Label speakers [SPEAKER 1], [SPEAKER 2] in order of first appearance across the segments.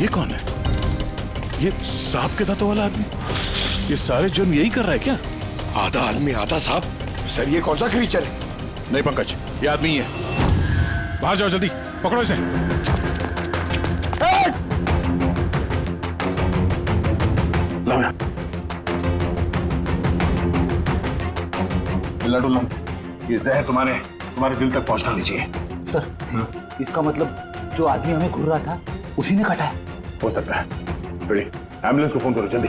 [SPEAKER 1] ये कौन है? ये सांप के दांतों वाला आदमी? ये सारे जुर्म यही कर रहा है क्या?
[SPEAKER 2] आधा आदमी आधा सांप। सर ये कौन सा क्रीचर है?
[SPEAKER 1] नहीं पंकज, ये आदमी ही है। बाहर जाओ जल्दी, पकड़ो इसे। लाओ यहाँ। लड्डू लो, ये जहर तुम्हारे दिल तक पहुंचना नहीं चाहिए।
[SPEAKER 3] सर, इसका मतलब जो आदमी हमें घूर रहा था उसी ने काटा है।
[SPEAKER 1] हो सकता है। बड़ी एम्बुलेंस को फोन करो जल्दी।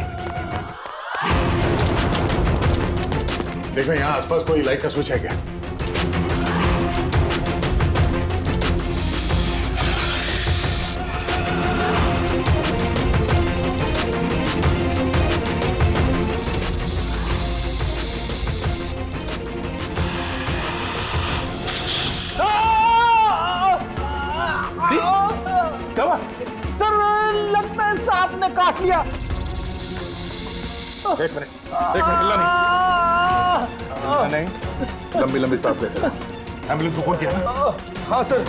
[SPEAKER 1] देखो यहाँ आसपास कोई लाइट का स्विच है क्या?
[SPEAKER 3] सर लगता है सांप ने काट लिया।
[SPEAKER 1] एक मिनट हिलना नहीं। लंबी लंबी सांस लेते रहो। एम्बुलेंस को फोन किया ना?
[SPEAKER 3] हाँ सर।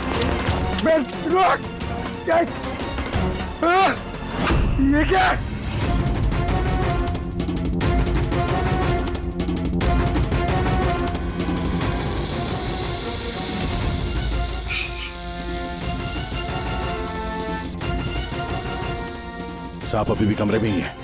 [SPEAKER 2] ये क्या?
[SPEAKER 1] सांप अभी भी कमरे में ही है।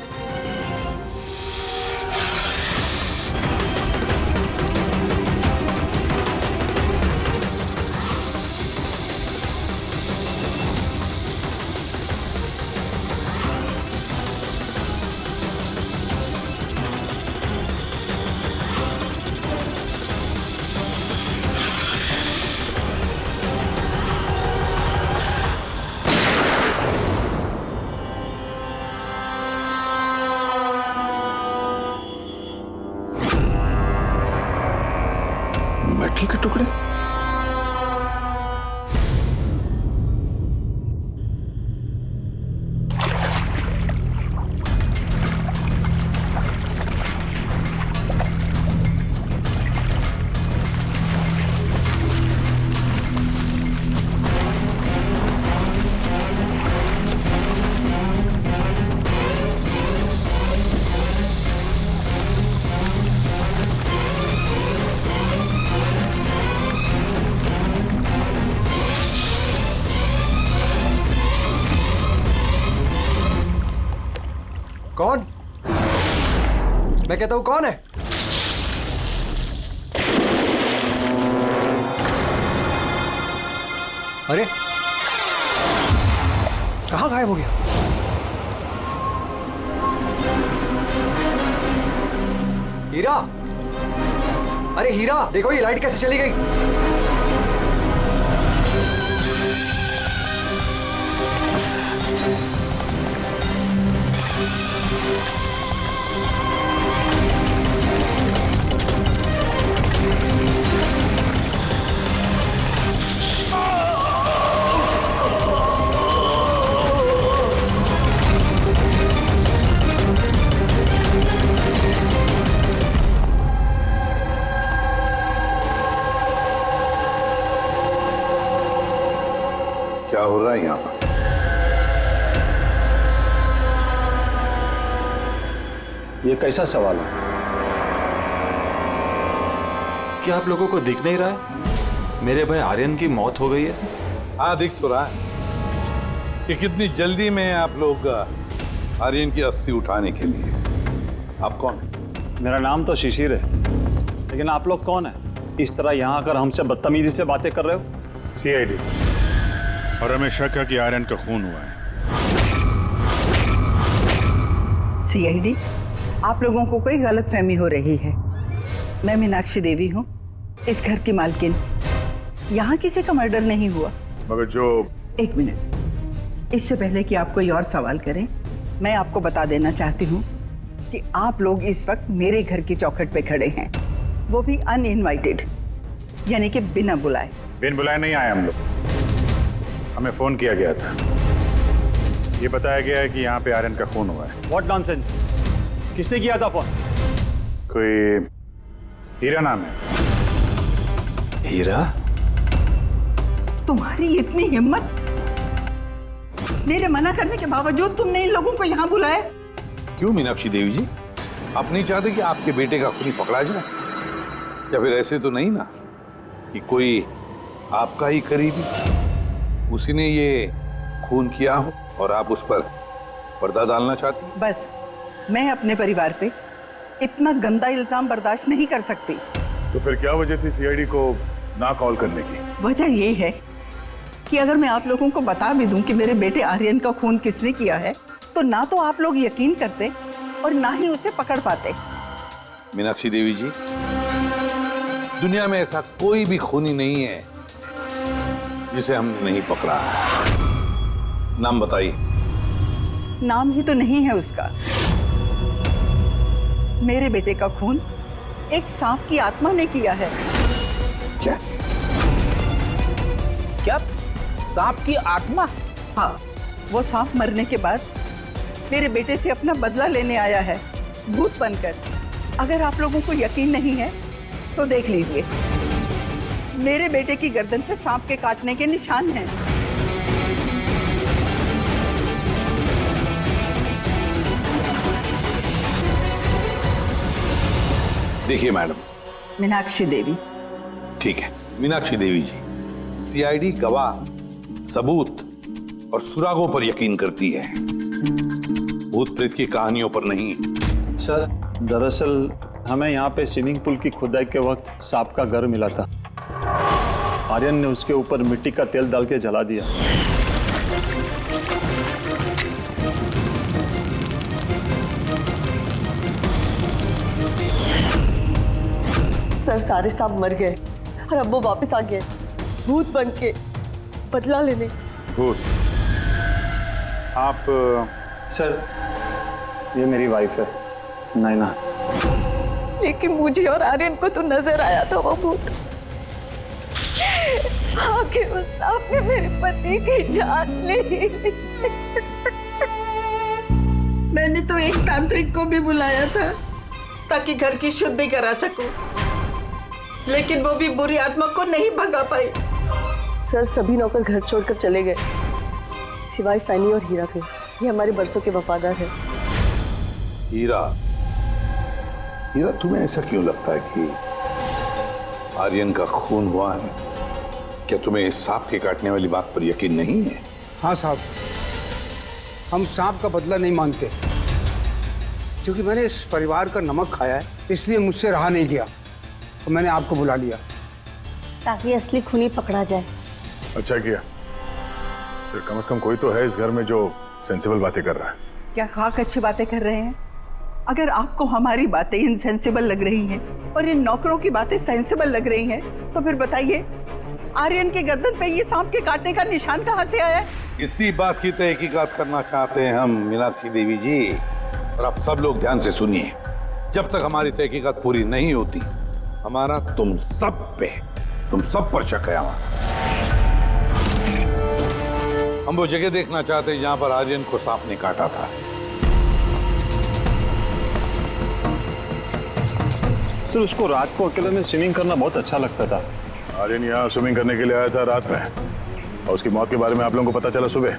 [SPEAKER 1] मेटल के टुकड़े?
[SPEAKER 2] कौन? मैं कहता हूं कौन है? अरे कहां गायब हो गया? हीरा, अरे हीरा देखो ये लाइट कैसे चली गई?
[SPEAKER 1] क्या हो रहा है यहाँ पर?
[SPEAKER 4] ये कैसा सवाल है?
[SPEAKER 5] क्या आप लोगों को दिख नहीं रहा है मेरे भाई आर्यन की मौत हो गई है?
[SPEAKER 6] हाँ दिख तो रहा है कि कितनी जल्दी में आप लोग आर्यन की अस्थि उठाने के लिए। आप कौन है?
[SPEAKER 4] मेरा नाम तो शिशिर है, लेकिन आप लोग कौन है? इस तरह यहाँ आकर हमसे बदतमीजी से बातें कर रहे हो?
[SPEAKER 1] CID। और हमें शक है कि आर्यन का खून हुआ है।
[SPEAKER 7] CID, आप लोगों को कोई गलतफहमी हो रही है। मैं मीनाक्षी देवी हूँ, इस घर की मालकिन। यहाँ किसी का मर्डर नहीं हुआ।
[SPEAKER 1] मगर जो...
[SPEAKER 7] एक मिनट, इससे पहले कि आप कोई और सवाल करें, मैं आपको बता देना चाहती हूँ कि आप लोग इस वक्त मेरे घर की चौखट पे खड़े हैं, वो भी अनइनवाइटेड, यानी कि बिना बुलाए।
[SPEAKER 1] बिन बुलाए नहीं आए हम लोग, हमें फोन किया गया था। ये बताया गया है कि यहाँ पे आर्यन का खून हुआ है।
[SPEAKER 4] What nonsense? किसने किया था फोन?
[SPEAKER 1] कोई हीरा नाम है।
[SPEAKER 5] हीरा?
[SPEAKER 7] तुम्हारी इतनी हिम्मत? मेरे मना करने के बावजूद तुमने इन लोगों को यहाँ बुलाया?
[SPEAKER 6] क्यों मीनाक्षी देवी जी, आप नहीं चाहते कि आपके बेटे का खूनी पकड़ा जाए? या फिर ऐसे तो नहीं ना कि कोई आपका ही करीबी उसी ने ये खून किया हो और आप उस पर पर्दा डालना चाहती?
[SPEAKER 7] बस मैं अपने परिवार पे इतना गंदा इल्जाम बर्दाश्त नहीं कर सकती।
[SPEAKER 1] तो फिर क्या वजह थी सीआईडी को ना कॉल करने की?
[SPEAKER 7] वजह ये है कि अगर मैं आप लोगों को बता भी दूं कि मेरे बेटे आर्यन का खून किसने किया है, तो ना तो आप लोग यकीन करते और ना ही उसे पकड़ पाते।
[SPEAKER 6] मीनाक्षी देवी जी, दुनिया में ऐसा कोई भी खूनी नहीं है जिसे हमने नहीं पकड़ा है। नाम बताइए।
[SPEAKER 7] नाम ही तो नहीं है उसका। मेरे बेटे का खून एक सांप की आत्मा ने किया है।
[SPEAKER 6] क्या?
[SPEAKER 3] क्या? सांप की आत्मा?
[SPEAKER 7] हाँ, वो सांप मरने के बाद मेरे बेटे से अपना बदला लेने आया है, भूत बनकर। अगर आप लोगों को यकीन नहीं है तो देख लीजिए, मेरे बेटे की गर्दन पे सांप के काटने के निशान हैं।
[SPEAKER 6] देखिए मैडम।
[SPEAKER 7] मीनाक्षी देवी।
[SPEAKER 6] ठीक है मीनाक्षी देवी जी, सीआईडी गवाह, सबूत और सुरागों पर यकीन करती है, भूत प्रेत की कहानियों पर नहीं।
[SPEAKER 4] सर, दरअसल हमें यहाँ पे स्विमिंग पूल की खुदाई के वक्त सांप का घर मिला था। आर्यन ने उसके ऊपर मिट्टी का तेल डाल के जला दिया।
[SPEAKER 8] सर, सारे सांप मर गए और अब वो वापस आ गए, भूत बन के बदला लेने।
[SPEAKER 1] भूत? आप
[SPEAKER 4] सर, ये मेरी वाइफ है नैना।
[SPEAKER 8] लेकिन मुझे और आर्यन को तो नजर आया था वो भूत। आखिर उस सांप ने मेरे पति की जान ली।
[SPEAKER 7] मैंने तो एक तांत्रिक को भी बुलाया था ताकि घर की शुद्धि करा सकूं, लेकिन वो भी बुरी आत्मा को नहीं भगा पाई।
[SPEAKER 8] सर, सभी नौकर घर छोड़कर चले गए सिवाय फैनी और हीरा के। ये हमारे बरसों के वफादार है।
[SPEAKER 6] हीरा, तुम्हें ऐसा क्यों लगता है कि आर्यन का खून हुआ है? क्या तुम्हें इस सांप के काटने वाली बात पर यकीन नहीं है?
[SPEAKER 9] हाँ साहब, हम सांप का बदला नहीं मांगते, क्योंकि मैंने इस परिवार का नमक खाया है, इसलिए मुझसे रहा नहीं गया तो मैंने आपको बुला लिया
[SPEAKER 8] ताकि असली खूनी पकड़ा जाए।
[SPEAKER 1] अच्छा किया। फिर कम से कम कोई तो है इस घर में जो सेंसिबल बातें कर रहा है।
[SPEAKER 7] क्या खाक अच्छी बातें कर रहे हैं? अगर आपको हमारी बातें इनसेंसिबल लग रही हैं और इन नौकरों की बातें सेंसिबल लग रही हैं, तो फिर बताइए, आर्यन के गर्दन पे ये सांप के काटने का निशान कहाँ से आया?
[SPEAKER 6] इसी बात की तहकीकात करना चाहते हैं हम मीनाक्षी देवी जी। और आप सब लोग ध्यान से सुनिए, जब तक हमारी तहकीकात पूरी नहीं होती, हमारा तुम सब पर शक है। हम वो जगह देखना चाहते हैं जहां पर आर्यन को सांप ने काटा था।
[SPEAKER 4] सर, उसको रात को अकेले में स्विमिंग करना बहुत अच्छा लगता था।
[SPEAKER 1] आर्यन यहाँ स्विमिंग करने के लिए आया था रात में, और उसकी मौत के बारे में आप लोगों को पता चला सुबह।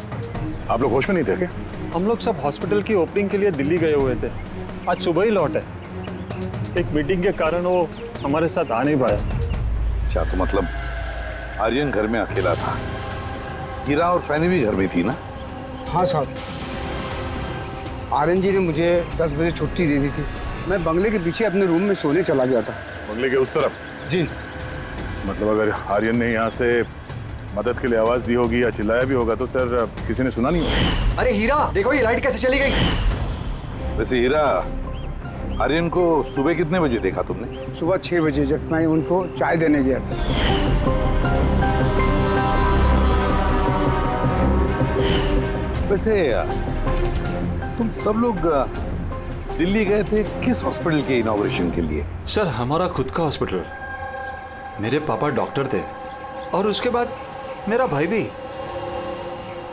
[SPEAKER 1] आप लोग होश में नहीं थे क्या?
[SPEAKER 4] हम लोग सब हॉस्पिटल की ओपनिंग के लिए दिल्ली गए हुए थे, आज सुबह ही लौटे। एक मीटिंग के कारण वो हमारे साथ आ नहीं पाया।
[SPEAKER 6] अच्छा, तो मतलब आर्यन घर में अकेला था, हीरा और फैनी भी घर में थी ना?
[SPEAKER 9] हाँ साहब, आर्यन जी ने मुझे 10 बजे छुट्टी दे दी थी। मैं बंगले के पीछे अपने रूम में सोने चला गया था।
[SPEAKER 1] बंगले के उस तरफ?
[SPEAKER 9] जी।
[SPEAKER 1] मतलब अगर आर्यन ने यहाँ से मदद के लिए आवाज दी होगी या चिल्लाया भी होगा तो सर किसी ने सुना नहीं होगा।
[SPEAKER 2] अरे हीरा, देखो ये लाइट कैसे चली गई।
[SPEAKER 6] वैसे हीरा, आर्यन को सुबह कितने बजे देखा तुमने?
[SPEAKER 9] सुबह 6 बजे, जब मैं उनको चाय देने गया था।
[SPEAKER 6] वैसे तुम सब लोग दिल्ली गए थे किस हॉस्पिटल के इनॉग्रेशन के लिए?
[SPEAKER 5] सर, हमारा खुद का हॉस्पिटल। मेरे पापा डॉक्टर थे और उसके बाद मेरा भाई भी।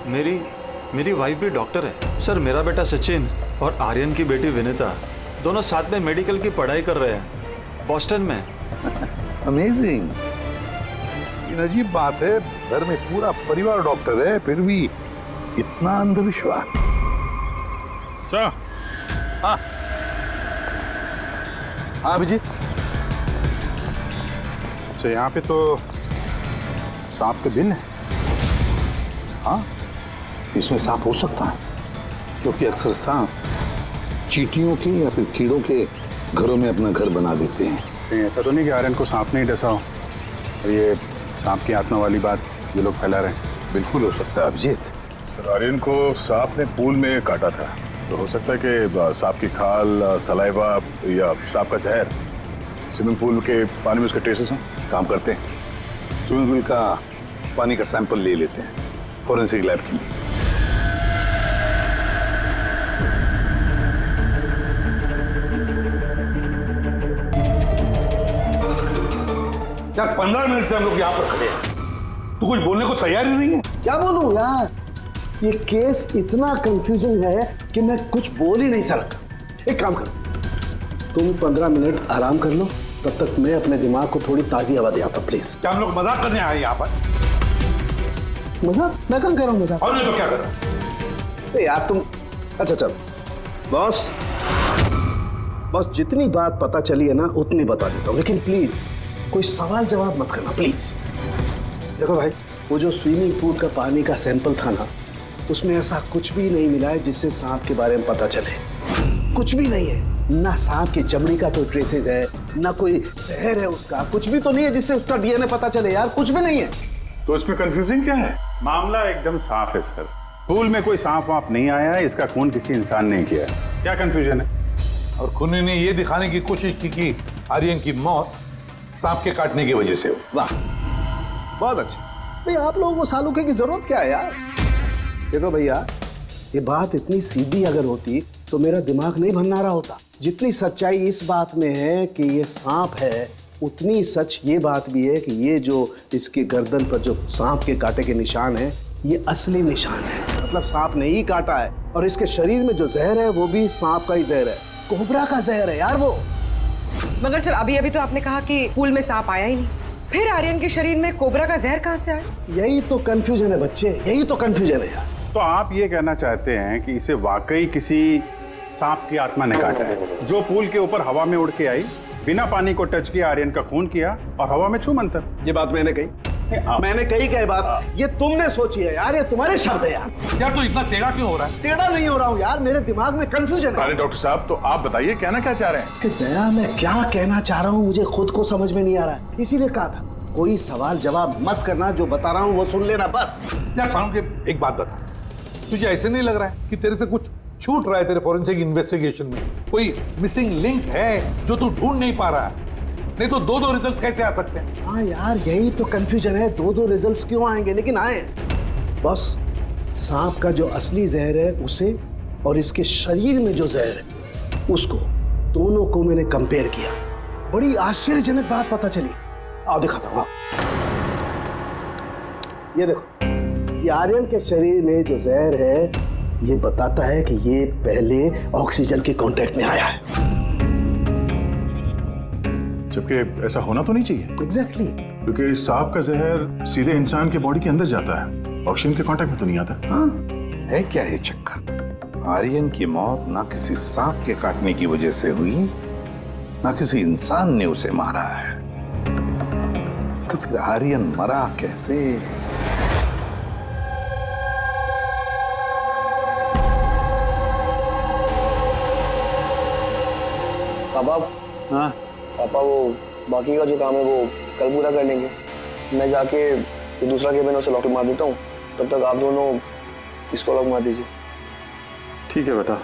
[SPEAKER 5] मेरी वाइफ भी डॉक्टर है। सर, मेरा बेटा सचिन और आर्यन की बेटी विनीता दोनों साथ में मेडिकल की पढ़ाई कर रहे हैं बॉस्टन में।
[SPEAKER 6] अमेजिंग। अजीब बात है, घर में पूरा परिवार डॉक्टर है, फिर भी इतना अंधविश्वास?
[SPEAKER 1] सर।
[SPEAKER 6] हाँ अभिजीत।
[SPEAKER 1] तो यहाँ पे तो सांप के बिल है।
[SPEAKER 6] हाँ, इसमें सांप हो सकता है क्योंकि अक्सर सांप चींटियों के या फिर कीड़ों के घरों में अपना घर बना देते हैं।
[SPEAKER 1] कहीं ऐसा तो नहीं कि आर्यन को सांप ने ही डसा हो और ये सांप की आत्मा वाली बात ये लोग फैला रहे हैं?
[SPEAKER 6] बिल्कुल हो सकता है अभिजीत।
[SPEAKER 10] सर, आर्यन को सांप ने पूल में काटा था, तो हो सकता है कि सांप की खाल, सलाइवा या सांप का जहर स्विमिंग पूल के पानी में उसके ट्रेसेस हों।
[SPEAKER 6] काम करते हैं, स्विमिंग पूल का पानी का सैंपल ले लेते हैं फॉरेंसिक लैब के लिए। यार 15 मिनट से हम लोग यहाँ पर खड़े हैं, तू कुछ बोलने को तैयार ही नहीं है।
[SPEAKER 11] क्या बोलूं यार, ये केस इतना कंफ्यूजन है कि मैं कुछ बोल ही नहीं सकता। एक काम करो, तुम 15 मिनट आराम कर लो, तब तक मैं अपने दिमाग को थोड़ी ताजी हवा दे आता। प्लीज।
[SPEAKER 6] क्या हम लोग मजाक करने आए यहाँ पर?
[SPEAKER 11] मजाक? मैं कहाँ कर रहा हूँ मजाक?
[SPEAKER 6] और नहीं तो क्या कर रहा है?
[SPEAKER 11] यार तुम, अच्छा चल बॉस, जितनी बात पता चली है ना उतनी बता देता हूँ, लेकिन प्लीज कोई सवाल जवाब मत करना प्लीज। देखो भाई, वो जो स्विमिंग पूल का पानी का सैंपल था ना, उसमें ऐसा कुछ भी नहीं मिला है जिससे सांप के बारे में पता चले। कुछ भी नहीं है, ना सांप की चमड़ी का कोई ट्रेसेस है, ना कोई जहर है उसका, कुछ भी तो नहीं है जिससे उसका डीएनए पता चले यार, कुछ भी नहीं है।
[SPEAKER 1] तो इसमें कंफ्यूजिंग क्या है? मामला एकदम साफ है सर। पूल में कोई सांप वाप नहीं आया है, इसका खून किसी इंसान ने किया है। क्या कंफ्यूजन है?
[SPEAKER 6] और खूनी ने ये दिखाने की कोशिश की कि आर्यन की मौत सांप के काटने की वजह से हो।
[SPEAKER 11] वाह, बहुत अच्छा। भाई आप लोगों को सालूके की जरूरत क्या है यार? देखो भैया, ये बात इतनी सीधी अगर होती तो मेरा दिमाग नहीं भन्ना रहा होता। जितनी सच्चाई इस बात में है कि ये सांप है, उतनी सच ये बात भी है कि ये जो इसके गर्दन पर जो सांप के कांटे के निशान है, ये असली निशान है। मतलब सांप ने ही काटा है, और इसके शरीर में जो जहर है वो भी सांप का ही जहर है, कोबरा का जहर है यार वो।
[SPEAKER 12] मगर सर, अभी तो आपने कहा कि पूल में सांप आया ही नहीं, फिर आर्यन के शरीर में कोबरा का जहर कहाँ से आया?
[SPEAKER 11] यही तो कंफ्यूजन है बच्चे, यही तो कंफ्यूजन है यार।
[SPEAKER 1] तो आप ये कहना चाहते हैं कि इसे वाकई किसी सांप की आत्मा ने काटा है, जो पूल के ऊपर हवा में उड़ के आई, बिना पानी को टच किया, आर्यन का खून किया और हवा में छू मंतर।
[SPEAKER 11] ये बात मैंने कही? मैंने कही क्या बात? ये तुमने सोची है यार, ये तुम्हारे शब्द है यार।
[SPEAKER 6] यार तू इतना टेढ़ा क्यों हो रहा है?
[SPEAKER 11] टेढ़ा नहीं हो रहा हूँ यार, मेरे दिमाग में कंफ्यूजन है।
[SPEAKER 10] अरे डॉक्टर साहब, तो आप बताइए कहना क्या चाह रहे हैं?
[SPEAKER 11] कि दया, मैं क्या कहना चाह रहा हूँ मुझे खुद को समझ में नहीं आ रहा है, इसीलिए कहा था कोई सवाल जवाब मत करना, जो बता रहा हूँ वो सुन लेना बस।
[SPEAKER 6] यार साउंड के एक बात बता, तुझे ऐसे नहीं लग रहा है कि तेरे से कुछ छूट रहा है तेरे फॉरेंसिक इन्वेस्टिगेशन में? कोई मिसिंग लिंक है जो तू ढूंढ नहीं पा रहा है? नहीं तो दो रिजल्ट्स कैसे आ सकते हैं?
[SPEAKER 11] हाँ यार, यही तो कंफ्यूजन है, दो रिजल्ट्स क्यों आएंगे? लेकिन आए बॉस, सांप का जो असली जहर है उसे, और इसके शरीर में जो जहर है उसको, दोनों को मैंने कंपेयर किया। बड़ी आश्चर्यजनक बात पता चली। आओ दिखाता हूँ। ये देखो, ये आर्यन के शरीर में जो जहर है ये बताता है कि ये पहले ऑक्सीजन के कांटेक्ट में आया है।
[SPEAKER 10] जबकि ऐसा होना तो नहीं चाहिए।
[SPEAKER 11] एग्जैक्टली।
[SPEAKER 10] क्योंकि सांप का जहर सीधे इंसान के बॉडी के अंदर जाता है, ऑक्सीजन के कांटेक्ट में तो नहीं आता।
[SPEAKER 6] हाँ, है क्या ये चक्कर? आर्यन की मौत ना किसी सांप के काटने की वजह से हुई, ना किसी इंसान ने उसे मारा है। तो फिर आर्यन मरा कैसे?
[SPEAKER 2] पापा,
[SPEAKER 4] हाँ,
[SPEAKER 2] पापा वो बाकी का जो काम है वो कल पूरा कर लेंगे। मैं जाके ये दूसरा केबिन उसे लॉक मार देता हूँ, तब तक आप दोनों इसको लॉक मार दीजिए।
[SPEAKER 4] ठीक है बेटा।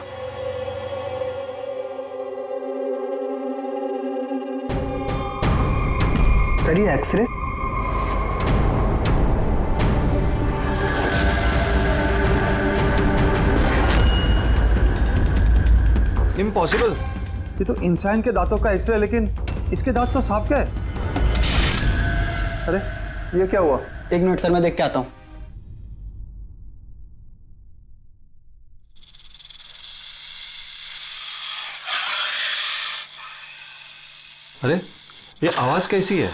[SPEAKER 2] चलिए एक्सरे।
[SPEAKER 5] इम्पॉसिबल, ये तो इंसान के दांतों का एक्सरे, लेकिन इसके दांत तो सांप का है।
[SPEAKER 4] अरे ये क्या हुआ?
[SPEAKER 2] एक मिनट सर, मैं देख के आता हूँ।
[SPEAKER 5] अरे ये आवाज कैसी है?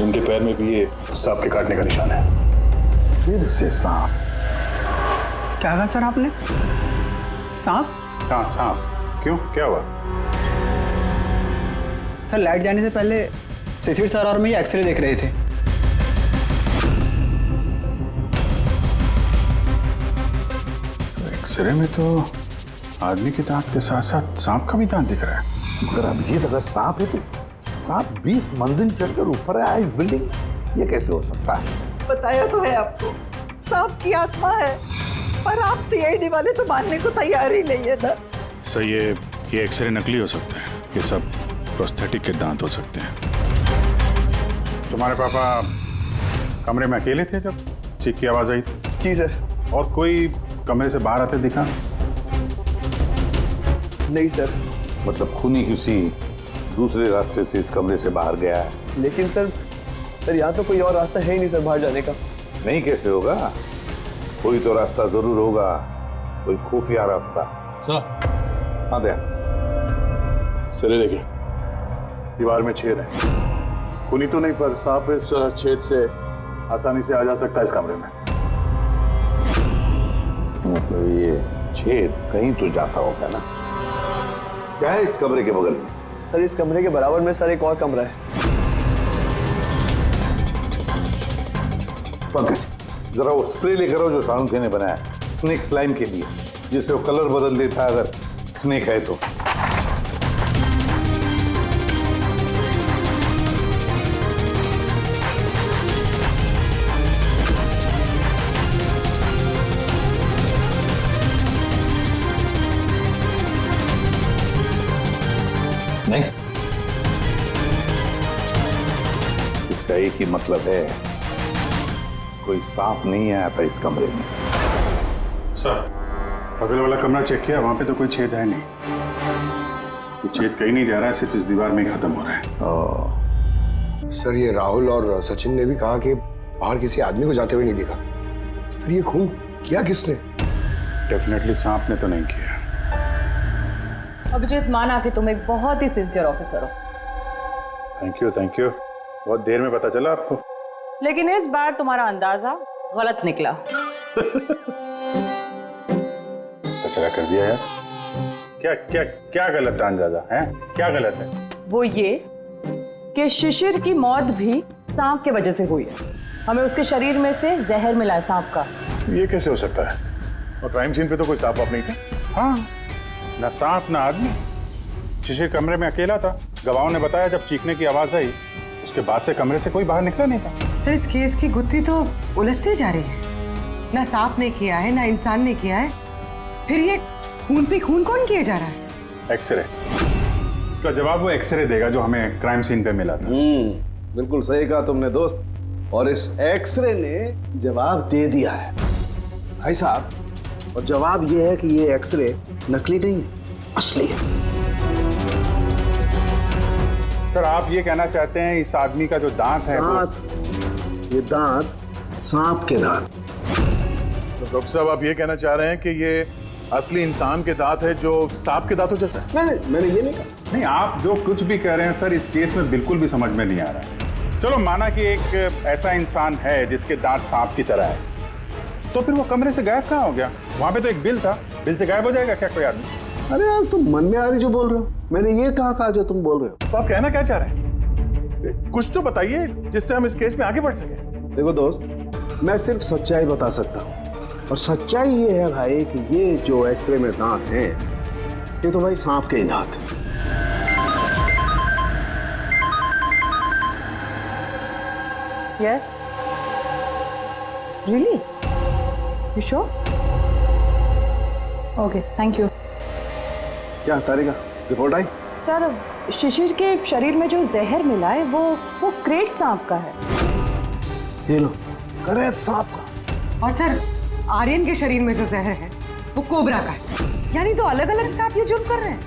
[SPEAKER 10] इनके पैर में भी ये सांप के काटने का निशान है।
[SPEAKER 6] फिर से सांप?
[SPEAKER 7] क्या कहा सर आपने? सांप?
[SPEAKER 1] हाँ सांप। क्यों, क्या हुआ?
[SPEAKER 2] सर लाइट जाने से पहले शिशिर सर और मैं एक्सरे देख रहे थे।
[SPEAKER 1] तो एक्सरे में तो आदमी के दांत के साथ साथ सांप का भी दांत दिख रहा है।
[SPEAKER 6] मगर अभिजीत, अगर सांप है तो सांप 20 मंजिल चढ़कर ऊपर आया इस बिल्डिंग में, ये कैसे हो सकता है?
[SPEAKER 7] बताया तो है आपको, सांप की आत्मा है, पर आप सीआईडी वाले तो मानने को तैयार ही नहीं है ना।
[SPEAKER 10] सर ये एक्सरे नकली हो सकते हैं, ये सब प्रोस्थेटिक के दांत हो सकते हैं।
[SPEAKER 1] तुम्हारे पापा कमरे में अकेले थे जब चीख की आवाज आई थी?
[SPEAKER 2] जी सर।
[SPEAKER 1] और कोई कमरे से बाहर आते दिखा?
[SPEAKER 2] नहीं सर।
[SPEAKER 6] मतलब खूनी किसी दूसरे रास्ते से इस कमरे से बाहर गया है।
[SPEAKER 2] लेकिन सर यहाँ तो कोई और रास्ता है ही नहीं सर बाहर जाने का।
[SPEAKER 6] नहीं कैसे होगा? कोई तो रास्ता जरूर होगा, कोई खुफिया रास्ता।
[SPEAKER 10] सर।
[SPEAKER 6] हाँ दया।
[SPEAKER 10] सर ये देखिए, दीवार में छेद है। खूनी तो नहीं, पर सांप इस छेद से आसानी से आ जा सकता है इस कमरे में।
[SPEAKER 6] मतलब ये छेद कहीं तो जाता होगा ना? क्या है इस कमरे के बगल में?
[SPEAKER 2] सर इस कमरे के बराबर में सर एक और कमरा है।
[SPEAKER 6] पंकज, जरा वो स्प्रे लेकर आओ जो सालुंखे ने बनाया स्नेक स्लाइम के लिए, जिससे वो कलर बदल देता है अगर स्नेक है तो। नहीं, इसका एक ही मतलब है, कोई सांप नहीं आया था इस कमरे में।
[SPEAKER 1] सर बगल वाला कमरा चेक किया, वहां पे तो कोई छेद है नहीं। ये छेद कहीं नहीं जा रहा है, सिर्फ इस दीवार में ही खत्म हो रहा है।
[SPEAKER 11] सर ये राहुल और सचिन ने भी कहा कि बाहर किसी आदमी को जाते हुए नहीं दिखा। फिर ये खून किया किसने?
[SPEAKER 1] डेफिनेटली सांप ने तो नहीं किया।
[SPEAKER 13] अभिजीत, माना कि तुम एक बहुत ही सिंसियर ऑफिसर हो।
[SPEAKER 1] Thank you, thank you. बहुत देर में पता चला आपको।
[SPEAKER 13] लेकिन इस बार तुम्हारा अंदाजा गलत निकला।
[SPEAKER 1] कचरा कर दिया यार। क्या क्या क्या गलत अंदाजा है? क्या गलत है?
[SPEAKER 13] वो ये कि शिशिर की मौत भी सांप के वजह से हुई है। हमें उसके शरीर में से जहर मिला है सांप का।
[SPEAKER 10] ये कैसे हो सकता है? और क्राइम सीन पे तो कोई सांप वाप नहीं था।
[SPEAKER 1] हाँ, ना सांप ना आदमी। शिशिर कमरे में अकेला था। गवाहों ने बताया जब चीखने की आवाज आई, उसके बाद से कमरे से कोई बाहर निकला नहीं था।
[SPEAKER 12] सर इस केस की गुत्थी तो उलझती जा रही है। ना सांप ने किया है, ना इंसान ने किया है, फिर ये खून पे खून कौन किया जा रहा है?
[SPEAKER 1] एक्सरे। इसका जवाब वो एक्सरे देगा जो हमें क्राइम सीन पे मिला था।
[SPEAKER 11] बिल्कुल सही कहा तुमने दोस्त, और इस एक्सरे ने जवाब दे दिया है भाई साहब। और जवाब ये है कि ये एक्सरे नकली नहीं है, असली है।
[SPEAKER 1] सर आप ये कहना चाहते हैं इस आदमी का जो दांत है
[SPEAKER 11] ये दांत सांप के दांत।
[SPEAKER 10] तो डॉक्टर साहब आप ये कहना चाह रहे हैं कि ये असली इंसान के दांत है जो सांप के दांतों जैसा है?
[SPEAKER 11] नहीं, मैंने ये नहीं कहा।
[SPEAKER 1] नहीं, आप जो कुछ भी कह रहे हैं सर, इस केस में बिल्कुल भी समझ में नहीं आ रहा है। चलो माना कि एक ऐसा इंसान है जिसके दांत सांप की तरह है, तो फिर वो कमरे से गायब कहाँ हो गया? वहां पे तो एक बिल था, बिल से गायब हो जाएगा क्या कोई आदमी?
[SPEAKER 11] अरे यार तुम मन में आ रही जो बोल रहे हो, मैंने ये कहा जो तुम बोल रहे हो।
[SPEAKER 10] तो आप कहना क्या चाह रहे हैं? कुछ तो बताइए जिससे हम इस केस में आगे बढ़ सके।
[SPEAKER 11] देखो दोस्त, मैं सिर्फ सच्चाई बता सकता हूँ, और सच्चाई ये है भाई कि ये जो एक्सरे में दांत हैं, ये तो भाई सांप के ही दांत हैं।
[SPEAKER 13] Yes. Really? You sure? Okay, thank you.
[SPEAKER 11] क्या तारिका, रिपोर्ट आई?
[SPEAKER 13] सर शिशिर के शरीर में जो जहर मिला है वो क्रेट सांप का है।
[SPEAKER 11] ये लो, क्रेट सांप का।
[SPEAKER 12] और सर आर्यन के शरीर में जो जहर है वो कोबरा का है। यानी तो अलग अलग सांप ये जुर्म कर रहे हैं।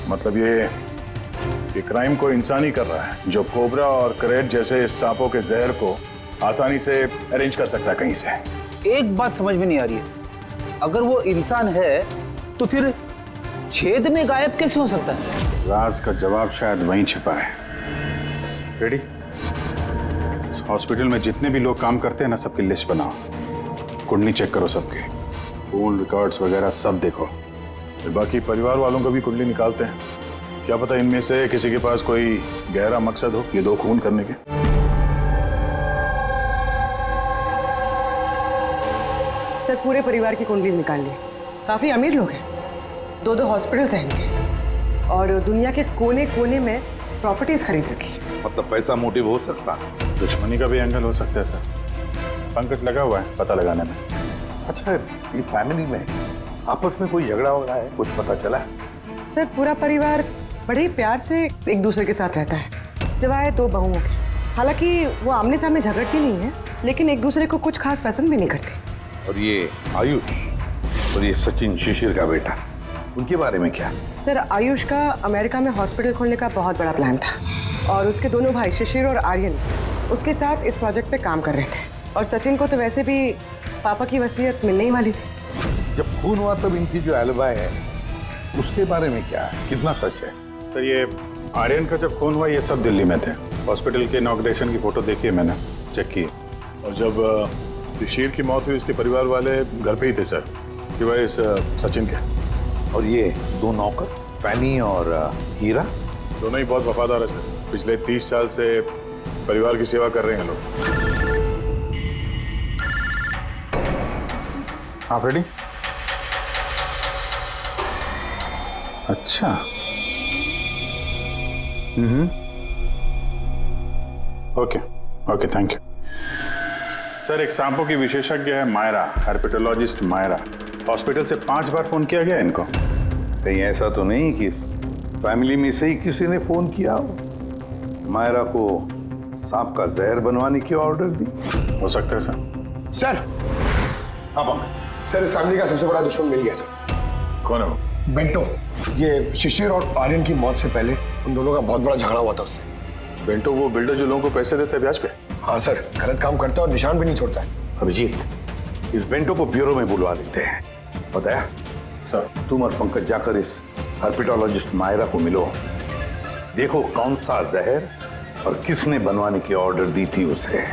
[SPEAKER 10] मतलब ये क्राइम को इंसान ही कर रहा है, जो कोबरा और करेट जैसे सांपों के जहर को आसानी से अरेंज कर सकता है कहीं से।
[SPEAKER 3] एक बात समझ में नहीं आ रही है, अगर वो इंसान है तो फिर छेद में गायब कैसे हो सकता है?
[SPEAKER 1] राज का जवाब शायद वहीं छिपा है। रेडी? हॉस्पिटल में जितने भी लोग काम करते हैं ना, सबकी लिस्ट बनाओ, कुंडली चेक करो सबके, फूल रिकॉर्ड्स वगैरह सब देखो।
[SPEAKER 10] फिर बाकी परिवार वालों का भी कुंडली निकालते हैं, क्या पता इनमें से किसी के पास कोई गहरा मकसद हो ये दो खून करने के।
[SPEAKER 12] सर पूरे परिवार की कुंडली निकाल ली, काफी अमीर लोग हैं, 2 हॉस्पिटल्स हैं इनके और दुनिया के कोने कोने में प्रॉपर्टीज खरीद रखी।
[SPEAKER 6] मतलब पैसा मोटिव हो सकता है,
[SPEAKER 1] दुश्मनी का भी एंगल हो सकता है सर। पंकज लगा हुआ है पता लगाने में।
[SPEAKER 6] अच्छा ये फैमिली में आपस में कोई झगड़ा हो रहा है, कुछ पता चला है?
[SPEAKER 12] सर पूरा परिवार बड़े ही प्यार से एक दूसरे के साथ रहता है, सिवाय 2 बहुओं के। हालांकि वो आमने सामने झगड़ती नहीं है, लेकिन एक दूसरे को कुछ खास पसंद भी नहीं करती।
[SPEAKER 6] और ये आयुष और ये सचिन शिशिर का बेटा, उनके बारे में क्या?
[SPEAKER 12] सर आयुष का अमेरिका में हॉस्पिटल खोलने का बहुत बड़ा प्लान था और उसके दोनों भाई शिशिर और आर्यन उसके साथ इस प्रोजेक्ट पे काम कर रहे थे। और सचिन को तो वैसे भी पापा की वसीयत मिलने ही वाली थी।
[SPEAKER 6] जब खून हुआ तब इनकी जो एलिबाई है उसके बारे में क्या है, कितना सच है?
[SPEAKER 1] सर ये आर्यन का जब खून हुआ ये सब दिल्ली में थे, हॉस्पिटल के इनॉग्रेशन की फोटो देखी है मैंने, चेक की।
[SPEAKER 10] और जब शिशिर की मौत हुई उसके परिवार वाले घर पे ही थे सर, सिवाय इस सचिन के।
[SPEAKER 6] और ये 2 नौकर फैनी और हीरा,
[SPEAKER 10] दोनों ही बहुत वफादार है सर, पिछले 30 साल से परिवार की सेवा कर रहे हैं लोग।
[SPEAKER 1] आप रेडी? अच्छा। Okay okay thank you sir. एक सांपों की विशेषज्ञ है मायरा, हर्पेटोलॉजिस्ट मायरा, हॉस्पिटल से 5 बार फोन किया गया इनको।
[SPEAKER 6] कहीं ऐसा तो नहीं कि फैमिली में से ही किसी ने फोन किया हो, मायरा को सांप का जहर बनवाने की ऑर्डर दी?
[SPEAKER 1] हो सकता है सर।
[SPEAKER 11] सर हाँ सर, इस फैमिली का सबसे बड़ा दुश्मन मिल गया सर।
[SPEAKER 10] कौन है वो?
[SPEAKER 11] बेंटो। ये शिशिर और आर्यन की मौत से पहले उन दोनों का बहुत बड़ा झगड़ा हुआ था उससे।
[SPEAKER 10] बेंटो वो बिल्डर जो लोगों को पैसे देते हैं ब्याज पे?
[SPEAKER 11] हाँ सर, गलत काम करता है और निशान भी नहीं छोड़ता है।
[SPEAKER 6] अभिजीत, इस बेंटो को ब्यूरो में बुलवा देते हैं। बताया
[SPEAKER 10] सर।
[SPEAKER 6] तुम और पंकज जाकर इस हर्पेटोलॉजिस्ट मायरा को मिलो, देखो कौन सा जहर और किसने बनवाने की ऑर्डर दी थी उसे।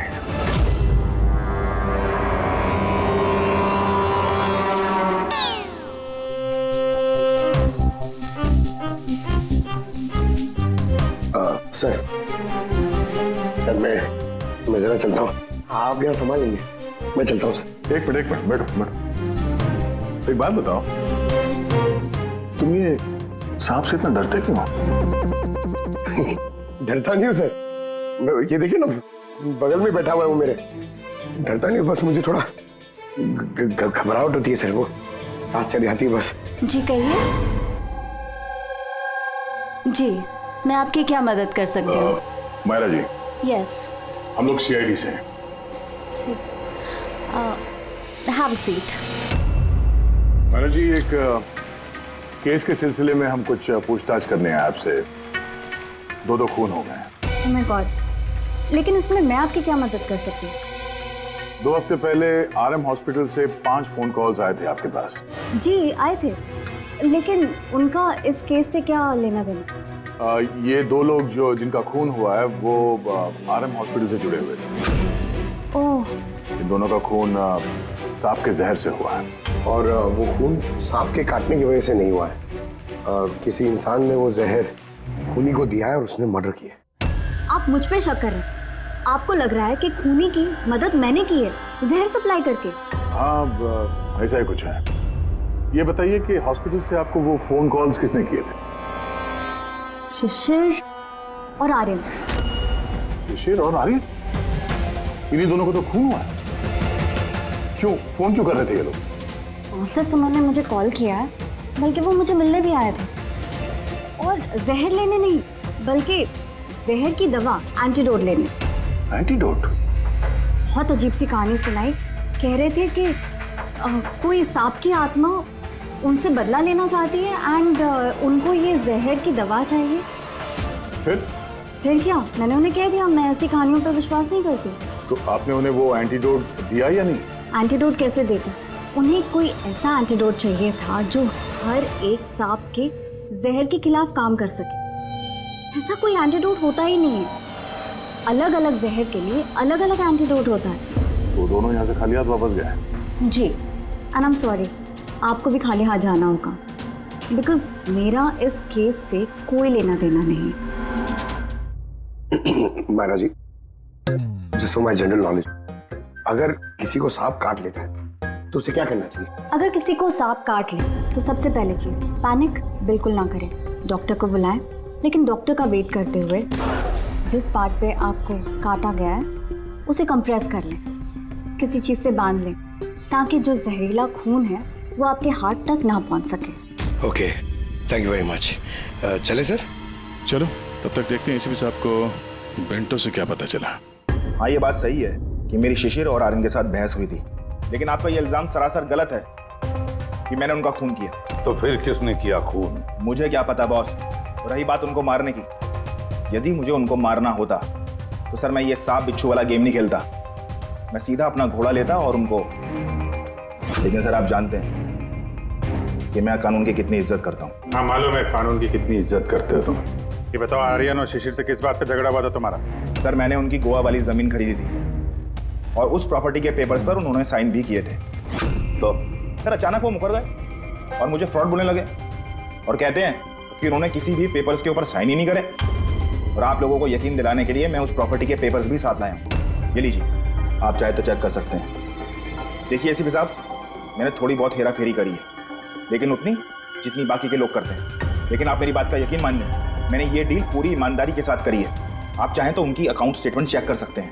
[SPEAKER 11] सर मैं जरा चलता हूँ, आप यहाँ संभाल लेंगे, मैं चलता हूँ सर।
[SPEAKER 10] एक मिनट बैठो। एक बात बताओ, तुम ये सांप से इतना डरते क्यों?
[SPEAKER 11] डरता नहीं हूँ सर, ये देखिए ना बगल में बैठा हुआ है वो मेरे। डरता नहीं, बस मुझे थोड़ा घबराहट होती है सर, वो सांस चढ़ जाती है बस।
[SPEAKER 14] जी कहिए। जी मैं आपकी क्या मदद कर सकती हूँ?
[SPEAKER 10] मायरा जी,
[SPEAKER 14] यस।
[SPEAKER 10] हम लोग CID से हैं।
[SPEAKER 14] Have a seat.
[SPEAKER 10] Myra ji, एक केस के सिलसिले में हम कुछ पूछताछ करने हैं आपसे। 2 खून हो गए।
[SPEAKER 14] ओह माय गॉड, लेकिन इसमें मैं आपकी क्या मदद कर सकती हूँ?
[SPEAKER 10] 2 हफ्ते पहले RM हॉस्पिटल से 5 फोन कॉल्स आए थे आपके पास।
[SPEAKER 14] जी आए थे, लेकिन उनका इस केस से क्या लेना देना?
[SPEAKER 10] ये 2 लोग जिनका खून हुआ है वो RM हॉस्पिटल से जुड़े हुए थे।
[SPEAKER 14] ओह।
[SPEAKER 10] इन दोनों का खून सांप के जहर से हुआ है।
[SPEAKER 11] और वो खून सांप के काटने की वजह से नहीं हुआ है, किसी इंसान ने वो जहर खूनी को दिया है और उसने मर्डर किया।
[SPEAKER 14] आप मुझ पे शक कर रहे हैं? आपको लग रहा है कि खूनी की मदद मैंने की है जहर सप्लाई करके?
[SPEAKER 10] हाँ ऐसा ही कुछ है। ये बताइए कि हॉस्पिटल से आपको वो फोन कॉल्स किसने किए थे?
[SPEAKER 14] शिशिर और आर्यन।
[SPEAKER 10] शिशिर और आर्यन? इन्हीं दोनों को तो खून हुआ है। क्यों फोन क्यों कर रहे थे ये लोग?
[SPEAKER 14] सिर्फ उन्होंने मुझे कॉल किया है, बल्कि वो मुझे मिलने भी आए थे, और जहर लेने नहीं बल्कि जहर की दवा एंटीडोट लेने।
[SPEAKER 10] एंटीडोट?
[SPEAKER 14] बहुत अजीब सी कहानी सुनाई। कह रहे थे कि कोई सांप की आत्मा उनसे बदला लेना चाहती है एंड उनको ये जहर की दवा चाहिए।
[SPEAKER 10] फिर
[SPEAKER 14] क्या? मैंने उन्हें कह दिया मैं ऐसी कहानियों पर विश्वास नहीं करती।
[SPEAKER 10] तो आपने उन्हें वो एंटीडोट दिया या नहीं?
[SPEAKER 14] एंटीडोट कैसे देते? उन्हें कोई ऐसा एंटीडोट चाहिए था जो हर एक सांप के जहर के खिलाफ काम कर सके। ऐसा कोई एंटीडोट होता ही नहीं है। अलग अलग जहर के लिए अलग अलग एंटीडोट होता है।
[SPEAKER 10] तो दोनों यहाँ से खाली हाथ वापस गए?
[SPEAKER 14] जी, एंड आई एम सॉरी, आपको भी खाली हाथ जाना होगा, बिकॉज मेरा इस केस से कोई लेना देना नहीं।
[SPEAKER 11] Myra ji, just for my general knowledge, अगर किसी को सांप काट लेता है तो उसे क्या करना चाहिए?
[SPEAKER 14] अगर किसी को सांप काट ले तो सबसे पहले चीज पैनिक बिल्कुल ना करें, डॉक्टर को बुलाएं, लेकिन डॉक्टर का वेट करते हुए जिस पार्ट पे आपको काटा गया है उसे कंप्रेस कर लें, किसी चीज से बांध लें, ताकि जो जहरीला खून है वो आपके हार्ट तक ना पहुंच सके।
[SPEAKER 11] Okay, thank you very much. चले सर?
[SPEAKER 10] चलो, तब तक देखते हैं एसीपी साहब को बेंटो से क्या पता चला।
[SPEAKER 15] हाँ, ये बात सही है कि मेरी शिशिर और आर्यन के साथ बहस हुई थी, लेकिन आपका ये इल्जाम सरासर गलत है कि मैंने उनका खून किया।
[SPEAKER 6] तो फिर किसने किया खून?
[SPEAKER 15] मुझे क्या पता बॉस। रही बात उनको मारने की, यदि मुझे उनको मारना होता तो सर मैं ये सांप बिच्छू वाला गेम नहीं खेलता, मैं सीधा अपना घोड़ा लेता और उनको। लेकिन सर आप जानते हैं कि मैं कानून की कितनी इज्जत करता हूँ।
[SPEAKER 1] हाँ मालूम है कानून की कितनी इज्जत करते हो तुम। ये बताओ आर्यन और शिशिर से किस बात पे झगड़ा हुआ था तुम्हारा?
[SPEAKER 15] सर मैंने उनकी गोवा वाली जमीन खरीदी थी और उस प्रॉपर्टी के पेपर्स पर उन्होंने साइन भी किए थे। तो सर अचानक वो मुकर गए और मुझे फ्रॉड बोलने लगे और कहते हैं कि उन्होंने किसी भी पेपर्स के ऊपर साइन ही नहीं करे। और आप लोगों को यकीन दिलाने के लिए मैं उस प्रॉपर्टी के पेपर्स भी साथ लाया हूँ। ये लीजिए, आप चाहे तो चेक कर सकते हैं। देखिए एसीपी साहब, मैंने थोड़ी बहुत हेरा फेरी करी है, लेकिन उतनी जितनी बाकी के लोग करते हैं। लेकिन आप मेरी बात का यकीन मानिए, मैंने ये डील पूरी ईमानदारी के साथ करी है। आप चाहें तो उनकी अकाउंट स्टेटमेंट चेक कर सकते हैं।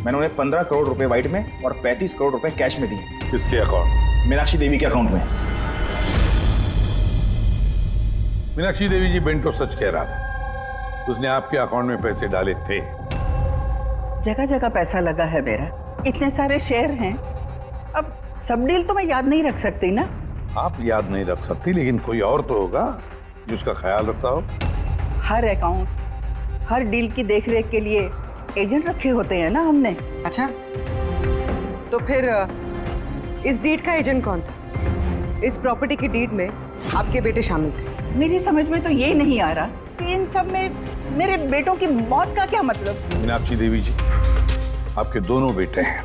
[SPEAKER 15] मैंने उन्हें 15 करोड़ रुपए व्हाइट में और 35 करोड़ रुपए कैश में दिए।
[SPEAKER 6] किसके अकाउंट?
[SPEAKER 15] मीनाक्षी देवी के अकाउंट में।
[SPEAKER 6] मीनाक्षी देवी जी बेंटो सच कह रहा था, उसने आपके अकाउंट में पैसे डाले थे।
[SPEAKER 7] जगह जगह पैसा लगा है मेरा, इतने सारे शेयर हैं, अब सब डील तो मैं याद नहीं रख सकती ना।
[SPEAKER 6] आप याद नहीं रख सकती, लेकिन कोई और तो होगा जो उसका ख्याल रखता हो।
[SPEAKER 7] हर अकाउंट, हर डील की देखरेख के लिए एजेंट रखे होते हैं ना हमने।
[SPEAKER 12] अच्छा, तो फिर इस डीड का एजेंट कौन था? इस प्रॉपर्टी की डीड में आपके बेटे शामिल थे।
[SPEAKER 7] मेरी समझ में तो ये नहीं आ रहा कि इन सब में मेरे बेटों की मौत का क्या मतलब।
[SPEAKER 6] मीनाक्षी देवी जी, आपके दोनों बेटे हैं,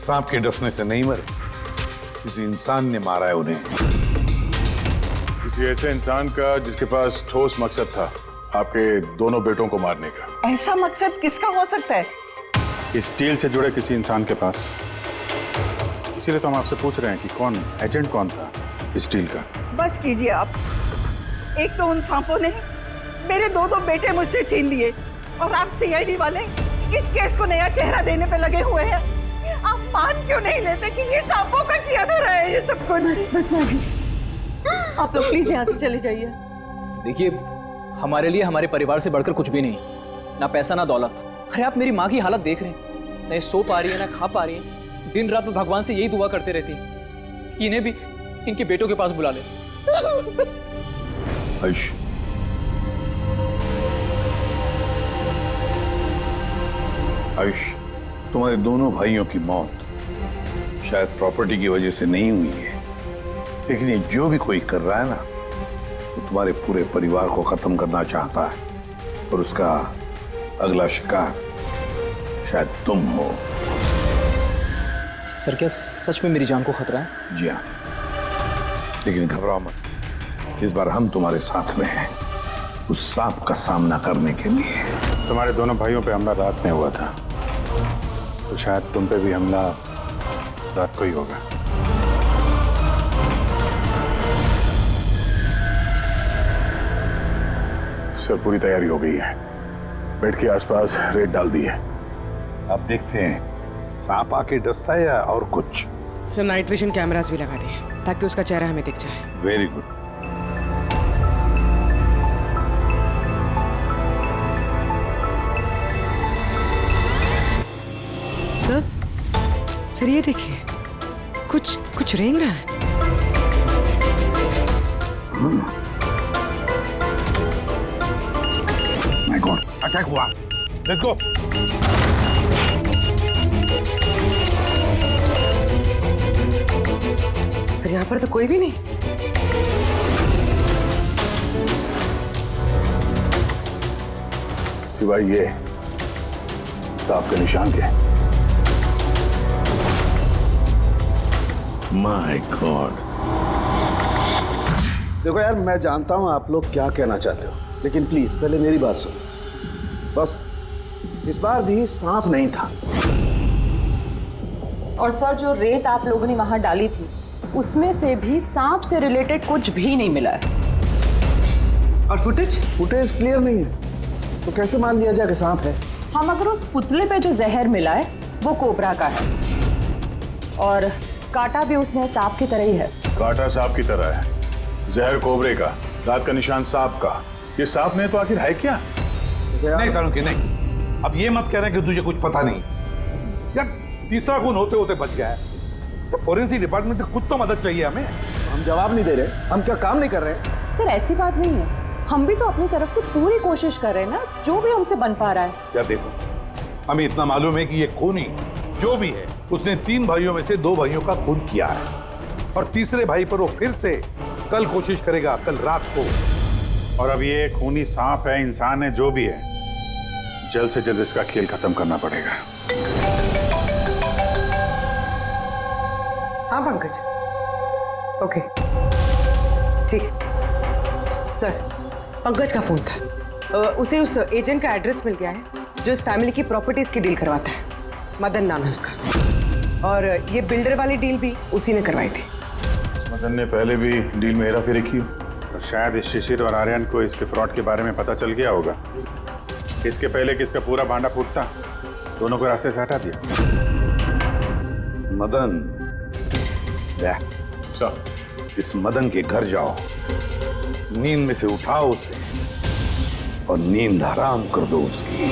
[SPEAKER 6] सांप के डसने से नहीं मरे, किसी इंसान ने मारा है उन्हें।
[SPEAKER 10] किसी ऐसे इंसान का जिसके पास ठोस मकसद था आपके दोनों बेटों को मारने का।
[SPEAKER 7] ऐसा मकसद किसका हो सकता है?
[SPEAKER 1] इस डील से जुड़े किसी इंसान के पास। इसीलिए तो हम आपसे पूछ रहे हैं कि कौन एजेंट कौन था इस डील का।
[SPEAKER 7] बस कीजिए आप। एक तो उन सांपों ने मेरे दो बेटे मुझसे छीन लिए और आप सीआईडी वाले इस केस को नया चेहरा देने पे लगे हुए हैं। आप मान क्यों नहीं लेते कि ये सांपों का किया धरा है ये सब कुछ?
[SPEAKER 8] बस माजी जी, आप लोग प्लीज यहाँ से चले जाइए।
[SPEAKER 16] देखिए, हमारे लिए हमारे परिवार से बढ़कर कुछ भी नहीं, ना पैसा ना दौलत। अरे आप मेरी माँ की हालत देख रहे हैं, ना सो पा रही है ना खा पा रही है, दिन रात में भगवान से यही दुआ करते रहती है कि इन्हें भी इनके बेटों के पास बुला ले।
[SPEAKER 6] आयुष, आयुष, तुम्हारे दोनों भाइयों की मौत शायद प्रॉपर्टी की वजह से नहीं हुई है, लेकिन ये जो भी कोई कर रहा है ना, वो तुम्हारे पूरे परिवार को खत्म करना चाहता है और उसका अगला शिकार शायद तुम हो।
[SPEAKER 16] सर, क्या सच में मेरी जान को खतरा है?
[SPEAKER 6] जी हाँ, लेकिन घबराओ मत, इस बार हम तुम्हारे साथ में हैं उस सांप का सामना करने के लिए।
[SPEAKER 1] तुम्हारे दोनों भाइयों पे हमला रात में हुआ था, तो शायद तुम पे भी हमला रात को ही होगा।
[SPEAKER 10] सर, पूरी तैयारी हो गई है, बेड के आसपास रेत डाल दी है।
[SPEAKER 6] अब देखते हैं सांप आके डसता है या और कुछ।
[SPEAKER 12] सर, नाइट विजन कैमरास भी लगा दिए ताकि उसका चेहरा हमें दिख जाए।
[SPEAKER 6] Very good.
[SPEAKER 12] सर ये देखिए, कुछ रेंग रहा है।
[SPEAKER 6] माय गॉड, अटैक हुआ। Let's go.
[SPEAKER 12] सर, यहाँ पर तो कोई भी नहीं।
[SPEAKER 10] सिवाय ये सांप के निशान के। My God.
[SPEAKER 11] देखो यार, मैं जानता हूं आप लोग क्या कहना चाहते हो, लेकिन प्लीज पहले मेरी बात सुनो। बस इस बार भी सांप नहीं था।
[SPEAKER 13] और सर, जो रेत आप लोगों ने वहां डाली थी उसमें से भी सांप से रिलेटेड कुछ भी नहीं मिला है।
[SPEAKER 12] और
[SPEAKER 11] फुटेज क्लियर नहीं है, तो कैसे मान लिया जाए कि सांप है?
[SPEAKER 13] हम अगर उस पुतले पे जो जहर मिला है वो कोबरा का है, और काटा भी उसने सांप की तरह ही है।
[SPEAKER 10] काटा सांप की तरह है, जहर कोबरे का, दांत का निशान सांप का। ये सांप नहीं तो आखिर है क्या?
[SPEAKER 6] नहीं सालुंकी नहीं, अब ये मत कह रहे कि तुझे कुछ पता नहीं। यार तीसरा खून होते होते बच गया है, तो फोरेंसिक डिपार्टमेंट से कुछ तो मदद चाहिए हमें।
[SPEAKER 11] हम जवाब नहीं दे रहे, हम क्या काम नहीं कर रहे?
[SPEAKER 13] सर ऐसी बात नहीं है, हम भी तो अपनी तरफ से पूरी कोशिश कर रहे हैं ना, जो भी हमसे बन पा रहा है।
[SPEAKER 6] यार देखो, हमें इतना मालूम है कि ये खूनी जो भी है उसने 3 भाइयों में से 2 भाइयों का खून किया है, और तीसरे भाई पर वो फिर से कल कोशिश करेगा, कल रात को।
[SPEAKER 1] और अब ये खूनी सांप है, इंसान है, जो भी है, जल्द से जल्द इसका खेल खत्म करना पड़ेगा।
[SPEAKER 12] हाँ पंकज, ओके ठीक है। सर, पंकज का फोन था, उसे उस एजेंट का एड्रेस मिल गया है जो इस फैमिली की प्रॉपर्टीज की डील करवाता है। मदन नाम है उसका, और ये बिल्डर वाली डील भी उसी ने करवाई थी।
[SPEAKER 1] मदन ने पहले भी डील में हेराफेरी की, तो शायद इस शिशिर और आर्यन को इसके फ्रॉड के बारे में पता चल गया होगा। इसके पहले कि इसका पूरा भांडा फूटता, दोनों को रास्ते से हटा दिया।
[SPEAKER 6] मदन, इस मदन के घर जाओ, नींद में से उठाओ उसे और नींद हराम कर दो उसकी।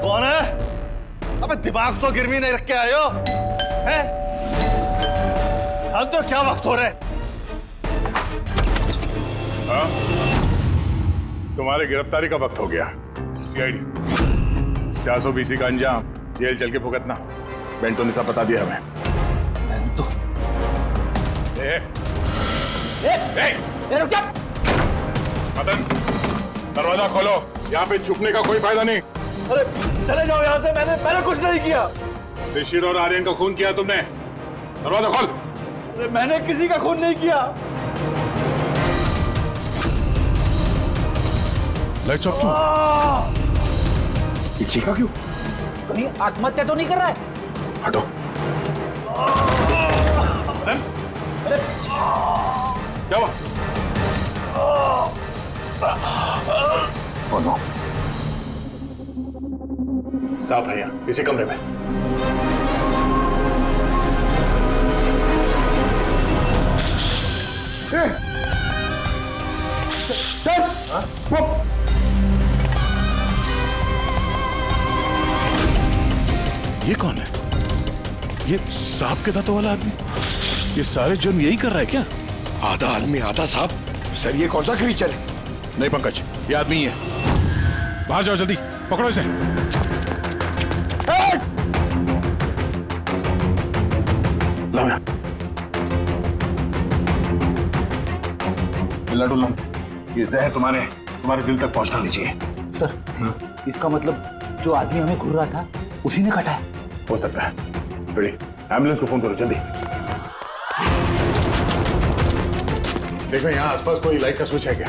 [SPEAKER 17] कौन है? अबे दिमाग तो गिरवी नहीं रख के आए हो, हैं? जानते हो क्या वक्त हो रहा है?
[SPEAKER 10] हाँ? तुम्हारे गिरफ्तारी का वक्त हो गया। सीआईडी 420 का अंजाम, जेल चल के भुगतना। बेंटो ने सब बता दिया हमें।
[SPEAKER 17] बेंटो?
[SPEAKER 10] रुक जा! मदन, दरवाजा खोलो, यहाँ पे छुपने का कोई फायदा नहीं।
[SPEAKER 17] अरे चले जाओ यहाँ से, मैंने कुछ नहीं किया।
[SPEAKER 10] शिशिर और आर्यन का खून किया तुमने, दरवाजा खोल।
[SPEAKER 17] अरे मैंने किसी का खून नहीं किया।
[SPEAKER 10] लाइट्स ऑफ क्यों? ये चीखा क्यों?
[SPEAKER 3] कहीं आत्महत्या तो नहीं कर रहा है?
[SPEAKER 10] हटो। क्या हुआ? नो, सांप है यहाँ, इसी कमरे में। ये कौन है? ये सांप के दांतों वाला आदमी? ये सारे जुर्म यही कर रहा है क्या?
[SPEAKER 17] आधा आदमी आधा सांप। सर ये कौन सा क्रीचर है?
[SPEAKER 10] नहीं पंकज, ये आदमी ही है। बाहर जाओ जल्दी, पकड़ो इसे। लाओ यहाँ। हिलना डुलना, ये जहर तुम्हारे दिल तक पहुंचना नहीं चाहिए।
[SPEAKER 3] सर, इसका मतलब जो आदमी हमें घूर रहा था उसी ने काटा है?
[SPEAKER 10] हो सकता है। बड़ी एम्बुलेंस को फोन करो जल्दी। देखो यहाँ आसपास कोई लाइट का स्विच है क्या?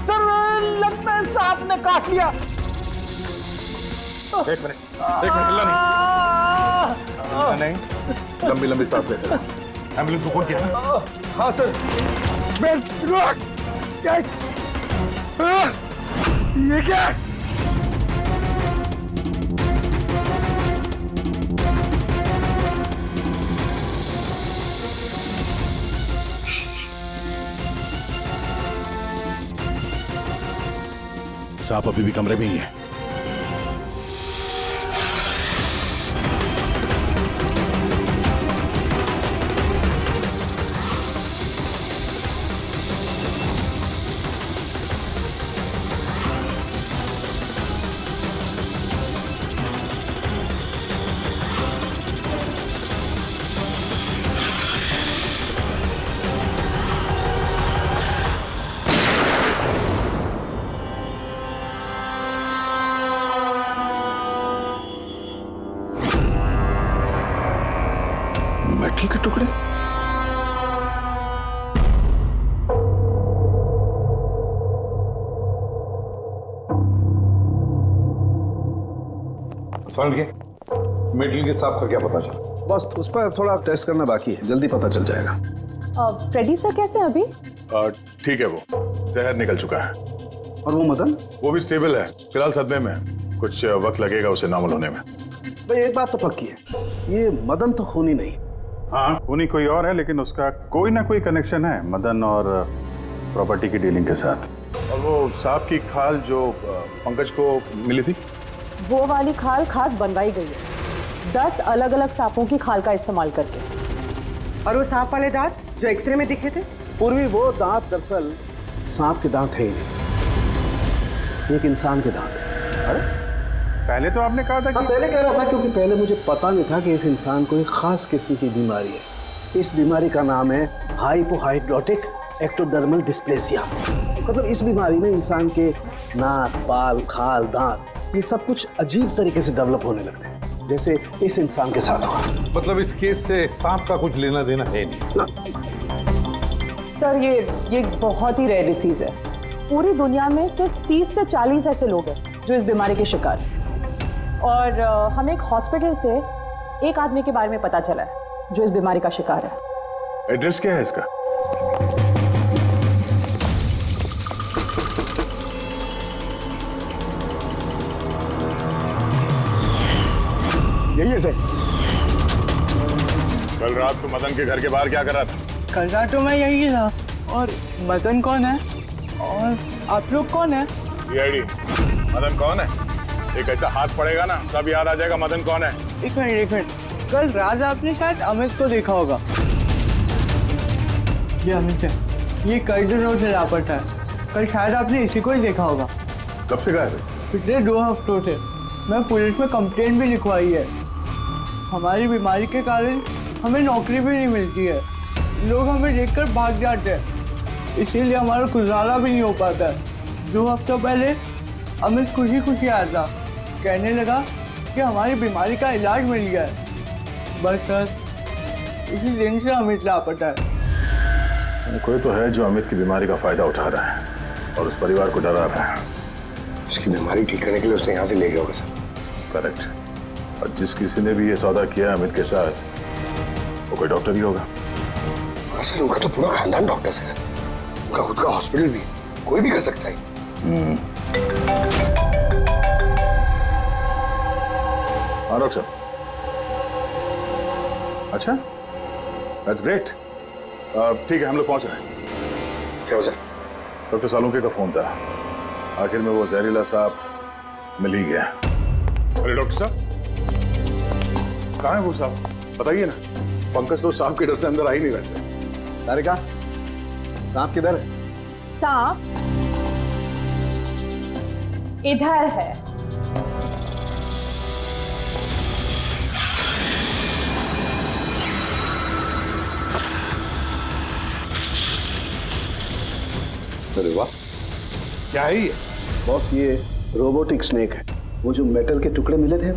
[SPEAKER 3] सर लगता है सांप ने काट लिया।
[SPEAKER 10] एक मिनट हिलना नहीं। लंबी लंबी सांस लेते रहो। एम्बुलेंस को फोन किया ना?
[SPEAKER 3] हाँ सर।
[SPEAKER 17] ये क्या?
[SPEAKER 10] सांप अभी भी कमरे में ही है। मेटल के टुकड़े?
[SPEAKER 6] समझ गए? मेटल के सांप का क्या पता चला?
[SPEAKER 11] बस उस पर थोड़ा टेस्ट करना बाकी है, जल्दी पता चल जाएगा।
[SPEAKER 13] फ्रेडी सर कैसे हैं अभी?
[SPEAKER 10] ठीक है, वो जहर निकल चुका है।
[SPEAKER 11] और वो मदन?
[SPEAKER 10] वो भी स्टेबल है, फिलहाल सदमे में है। कुछ वक्त लगेगा उसे नॉर्मल होने में।
[SPEAKER 11] भाई एक बात तो पक्की है, ये मदन तो खूनी नहीं।
[SPEAKER 1] हाँ, खूनी कोई और है, लेकिन उसका कोई ना कोई कनेक्शन है मदन और प्रॉपर्टी की डीलिंग के साथ।
[SPEAKER 10] और वो सांप की खाल जो पंकज को मिली थी,
[SPEAKER 13] वो वाली खाल खास बनवाई गई है 10 अलग अलग सांपों की खाल का इस्तेमाल करके।
[SPEAKER 12] और वो सांप वाले दांत जो एक्सरे में दिखे थे?
[SPEAKER 11] पूर्वी वो दांत दरअसल सांप के दांत है ही नहीं, एक इंसान के दांत है।
[SPEAKER 1] अरे पहले तो आपने कहा था कि...
[SPEAKER 11] पहले कह रहा था क्योंकि पहले मुझे पता नहीं था कि इस इंसान को एक खास किस्म की बीमारी है। इस बीमारी का नाम है हाइपोहाइड्रोटिक एक्टोडर्मल डिस्प्लेसिया। मतलब इस बीमारी में इंसान के नाक, बाल, खाल, दांत ये सब कुछ अजीब तरीके से डेवलप होने लगते हैं, जैसे इस इंसान के साथ हुआ।
[SPEAKER 6] मतलब इस केस से सांप का कुछ लेना देना है नहीं
[SPEAKER 11] ना।
[SPEAKER 13] सर ये बहुत ही रेयर डिसीज है। पूरी दुनिया में सिर्फ 30 से 40 ऐसे लोग हैं जो इस बीमारी के शिकार हैं। और हमें एक हॉस्पिटल से एक आदमी के बारे में पता चला है जो इस बीमारी का शिकार है।
[SPEAKER 10] एड्रेस क्या है इसका?
[SPEAKER 11] यही है सर।
[SPEAKER 10] कल रात को मदन के घर के बाहर क्या कर रहा था?
[SPEAKER 18] कल रात तो मैं यही था। और मदन कौन है और आप लोग कौन है?
[SPEAKER 10] सीआईडी। मदन कौन है? एक ऐसा हाथ पड़ेगा ना सब याद आ जाएगा मदन कौन है।
[SPEAKER 18] एक मिनट, कल रात आपने शायद अमित को देखा होगा। ये अमित है, ये कई दिनों से लापता है। कल शायद आपने इसी को ही देखा होगा।
[SPEAKER 10] कब से गायब है?
[SPEAKER 18] पिछले 2 हफ्तों से। मैं पुलिस में कंप्लेंट भी लिखवाई है। हमारी बीमारी के कारण हमें नौकरी भी नहीं मिलती है, लोग हमें देखकर भाग जाते हैं, इसीलिए हमारा गुजारा भी नहीं हो पाता है। 2 हफ्तों पहले अमित खुशी खुशी आया था, कहने लगा कि हमारी बीमारी का इलाज मिल गया है। बस सर उसी दिन से अमित लापता है।
[SPEAKER 10] कोई तो है जो अमित की बीमारी का फायदा उठा रहा है और उस परिवार को डरा रहा है।
[SPEAKER 2] उसकी बीमारी ठीक करने के लिए उसे यहाँ से ले गया होगा सर।
[SPEAKER 10] करेक्ट। और जिस किसी ने भी ये सौदा किया अमित के साथ वो कोई डॉक्टर ही होगा।
[SPEAKER 2] सर उनका तो पूरा खानदान डॉक्टर है, उनका खुद का हॉस्पिटल भी, कोई भी कर सकता है।
[SPEAKER 10] हाँ डॉक्टर साहब। अच्छा, दैट्स ग्रेट। ठीक है, हम लोग पहुंच रहे हैं।
[SPEAKER 2] क्या सर?
[SPEAKER 10] डॉक्टर सालुंके का फोन था, आखिर में वो जहरीला सांप मिल ही गया। अरे डॉक्टर साहब, कहाँ है वो सांप? बताइए ना। पंकज तो सांप के डर से अंदर आ ही नहीं रहे।
[SPEAKER 11] तारिका, सांप किधर है?
[SPEAKER 13] सांप इधर है।
[SPEAKER 6] अरे वाह, क्या है ये?
[SPEAKER 11] बॉस ये रोबोटिक स्नेक है। वो जो मेटल के टुकड़े मिले थे,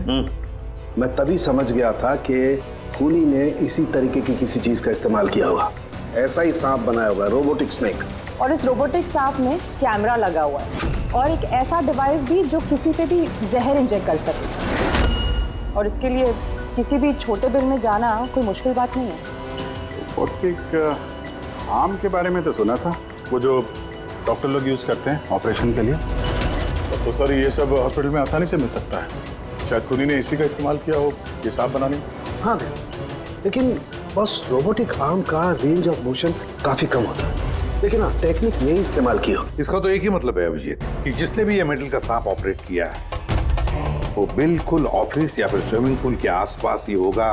[SPEAKER 11] मैं तभी समझ गया था कि खूनी ने इसी तरीके की किसी चीज का इस्तेमाल किया होगा। ऐसा ही सांप बनाया होगा, रोबोटिक स्नेक।
[SPEAKER 13] और इस रोबोटिक सांप में कैमरा लगा हुआ है और एक ऐसा डिवाइस भी जो किसी पे भी जहर इंजेक्ट कर सके। और इसके लिए किसी भी छोटे बिल में जाना कोई मुश्किल बात नहीं है।
[SPEAKER 1] रोबोटिक आर्म के बारे में तो सुना था, वो जो डॉक्टर लोग यूज करते हैं ऑपरेशन के लिए।
[SPEAKER 10] तो सर ये सब हॉस्पिटल में आसानी से मिल सकता है। शायद खूनी ने इसी का इस्तेमाल किया हो ये सांप बनाने में।
[SPEAKER 11] हाँ लेकिन बस रोबोटिक आर्म का रेंज ऑफ मोशन काफी कम होता है, लेकिन हाँ टेक्निक यही इस्तेमाल की हो।
[SPEAKER 6] इसका तो एक ही मतलब है अभिजीत कि जिसने भी ये मेटल का सांप ऑपरेट किया है वो बिल्कुल ऑफिस या फिर स्विमिंग पूल के आसपास ही होगा।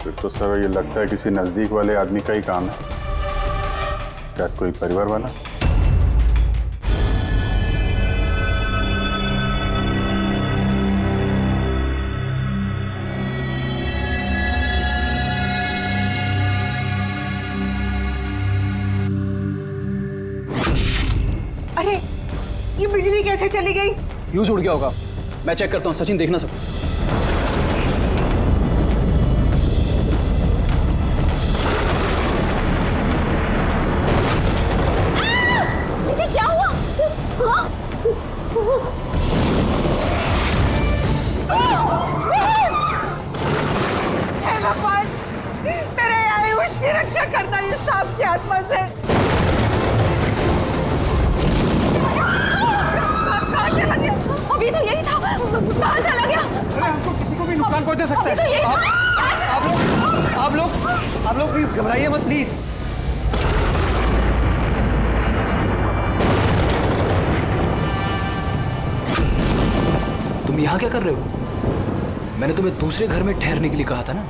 [SPEAKER 1] फिर तो सर ये लगता है किसी नजदीक वाले आदमी का ही काम है, क्या कोई परिवार वाला?
[SPEAKER 7] अरे ये बिजली कैसे चली गई?
[SPEAKER 16] फ्यूज उड़ गया होगा, मैं चेक करता हूँ। सचिन देखना सब।
[SPEAKER 7] की रक्षा करना इस सांप की आत्मा से। कहाँ चला गया?
[SPEAKER 13] अभी तो यही था, कहाँ चला गया?
[SPEAKER 9] अरे हमको किसी को भी नुकसान पहुंचा सकता
[SPEAKER 13] अभी तो यही था।
[SPEAKER 17] आप लोग प्लीज घबराइए मत प्लीज।
[SPEAKER 16] तुम यहाँ क्या कर रहे हो? मैंने तुम्हें दूसरे घर में ठहरने के लिए कहा था ना।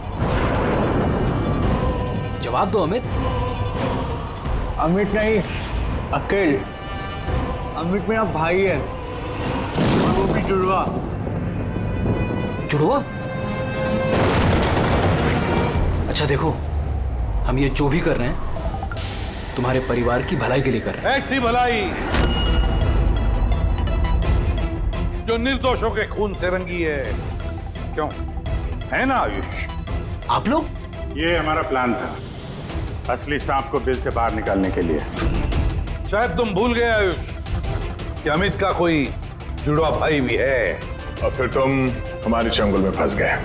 [SPEAKER 16] जवाब दो अमित।
[SPEAKER 18] अमित नहीं, अकेल। अमित मेरा भाई है और वो भी जुड़वा।
[SPEAKER 16] जुड़वा? अच्छा देखो, हम ये जो भी कर रहे हैं तुम्हारे परिवार की भलाई के लिए कर रहे हैं।
[SPEAKER 6] ऐसी भलाई जो निर्दोषों के खून से रंगी है, क्यों है ना आयुष?
[SPEAKER 16] आप लोग?
[SPEAKER 1] ये हमारा प्लान था, असली सांप को बिल से बाहर निकालने के लिए।
[SPEAKER 6] शायद तुम भूल गए आयुष कि अमित का कोई जुड़वा भाई भी है।
[SPEAKER 10] और फिर तुम हमारे चंगुल में फंस गए।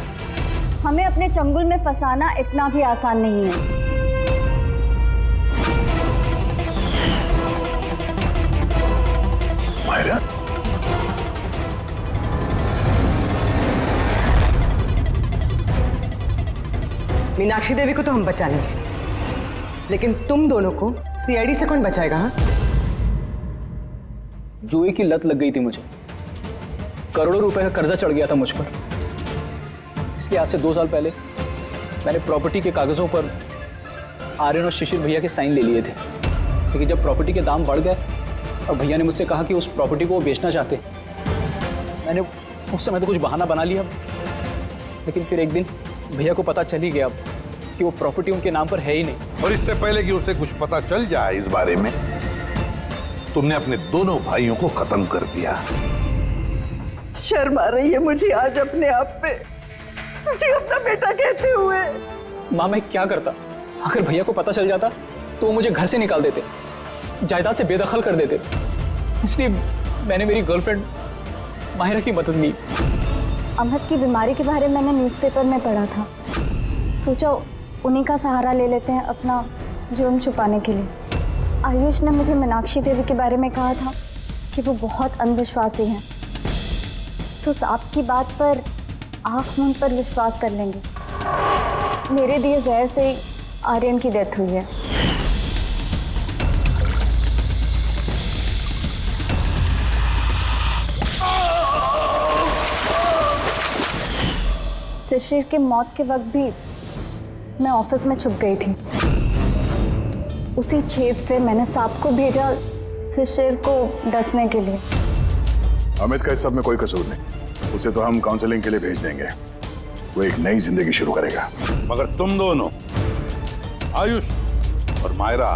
[SPEAKER 14] हमें अपने चंगुल में फंसाना इतना भी आसान नहीं है।
[SPEAKER 10] मायरा,
[SPEAKER 12] मीनाक्षी देवी को तो हम बचा लेंगे, लेकिन तुम दोनों को सीआईडी से कौन बचाएगा? हाँ,
[SPEAKER 16] जुए की लत लग गई थी मुझे, करोड़ों रुपए का कर्जा चढ़ गया था मुझ पर। इसके आज से 2 साल पहले मैंने प्रॉपर्टी के कागजों पर आर्यन और शिशिर भैया के साइन ले लिए थे, लेकिन जब प्रॉपर्टी के दाम बढ़ गए और भैया ने मुझसे कहा कि उस प्रॉपर्टी को वो बेचना चाहते, मैंने उस समय तो कुछ बहाना बना लिया, लेकिन फिर एक दिन भैया को पता चल ही गया कि वो प्रॉपर्टी उनके नाम पर है ही नहीं।
[SPEAKER 6] और इससे पहले कि उसे कुछ पता चल जाए इस बारे में, तुमने अपने दोनों भाइयों को खत्म कर दिया।
[SPEAKER 7] शर्म आ रही है मुझे आज अपने आप पे, तुझे अपना बेटा कहते हुए।
[SPEAKER 16] माँ, मैं क्या करता? अगर भैया को पता चल जाता तो वो मुझे घर से निकाल देते, जायदाद से बेदखल कर देते। इसलिए मैंने मेरी गर्लफ्रेंड माहिरा की मदद ली।
[SPEAKER 14] अमित की बीमारी के बारे में मैंने न्यूज़पेपर में पढ़ा था, सोचा उन्हीं का सहारा ले लेते हैं अपना जुर्म छुपाने के लिए। आयुष ने मुझे मीनाक्षी देवी के बारे में कहा था कि वो बहुत अंधविश्वासी हैं, तो सांप की बात पर आँख मूंद पर विश्वास कर लेंगे। मेरे दिए जहर से आर्यन की डेथ हुई है। शिशिर के मौत के वक्त भी मैं ऑफिस में छुप गई थी। उसी छेद से मैंने सांप को भेजा शिशिर को डसने के लिए।
[SPEAKER 10] अमित का इस सब में कोई कसूर नहीं, उसे तो हम काउंसलिंग के लिए भेज देंगे, वो एक नई जिंदगी शुरू करेगा।
[SPEAKER 6] मगर तुम दोनों, आयुष और मायरा,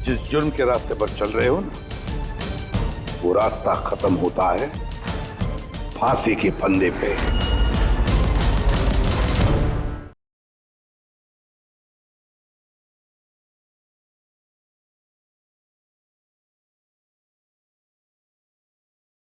[SPEAKER 6] जिस जुर्म के रास्ते पर चल रहे हो ना, वो रास्ता खत्म होता है फांसी के फंदे पे।